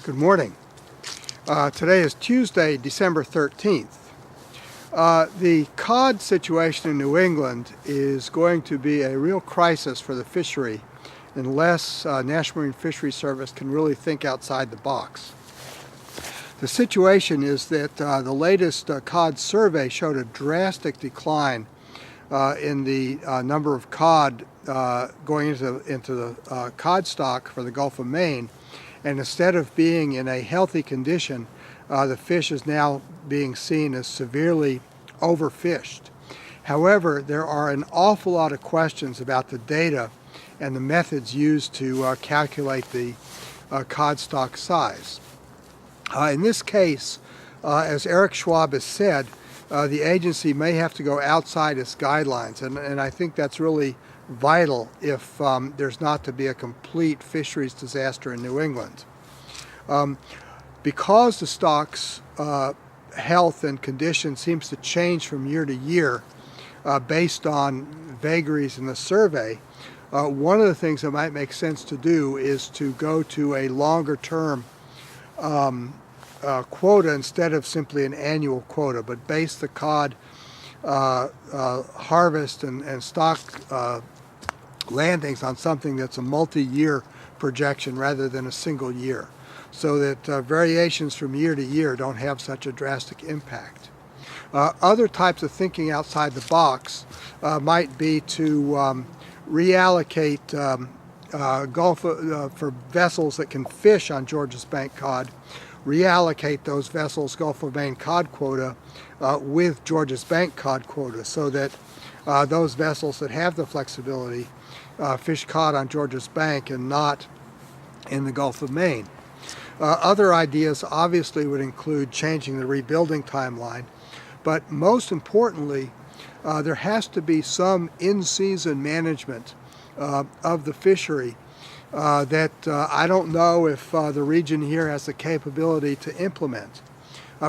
Good morning. Today is Tuesday, December 13th. The cod situation in New England is going to be a real crisis for the fishery unless National Marine Fisheries Service can really think outside the box. The situation is that the latest cod survey showed a drastic decline in the number of cod going into the cod stock for the Gulf of Maine. And instead of being in a healthy condition, the fish is now being seen as severely overfished. However, there are an awful lot of questions about the data and the methods used to calculate the cod stock size. In this case, as Eric Schwab has said, the agency may have to go outside its guidelines, and I think that's really vital if there's not to be a complete fisheries disaster in New England. Because the stock's health and condition seems to change from year to year based on vagaries in the survey, one of the things that might make sense to do is to go to a longer term quota instead of simply an annual quota, but base the cod harvest and stock landings on something that's a multi-year projection rather than a single year, so that variations from year to year don't have such a drastic impact. Other types of thinking outside the box might be to reallocate for vessels that can fish on Georges Bank cod, reallocate those vessels' Gulf of Maine cod quota with Georges Bank cod quota, so that those vessels that have the flexibility fish cod on Georges Bank and not in the Gulf of Maine. Other ideas obviously would include changing the rebuilding timeline, but most importantly, there has to be some in-season management of the fishery that I don't know if the region here has the capability to implement.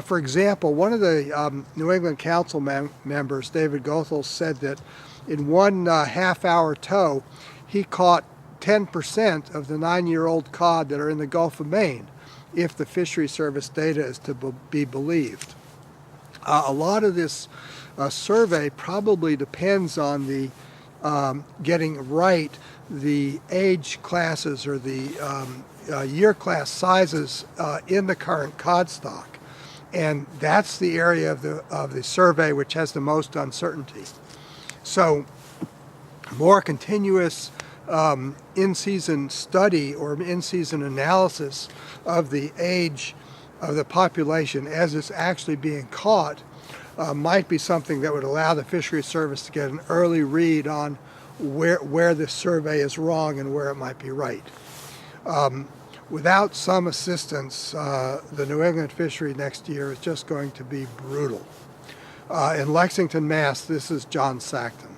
For example, one of the New England Council members, David Goethals, said that in one half-hour tow, he caught 10% of the 9-year-old cod that are in the Gulf of Maine, if the Fisheries Service data is to be believed. A lot of this survey probably depends on the getting right the age classes or the year class sizes in the current cod stock. And that's the area of the survey which has the most uncertainty. So more continuous in-season study or in-season analysis of the age of the population as it's actually being caught might be something that would allow the Fisheries Service to get an early read on where this survey is wrong and where it might be right. Without some assistance, the New England fishery next year is just going to be brutal. In Lexington, Mass., this is John Sackton.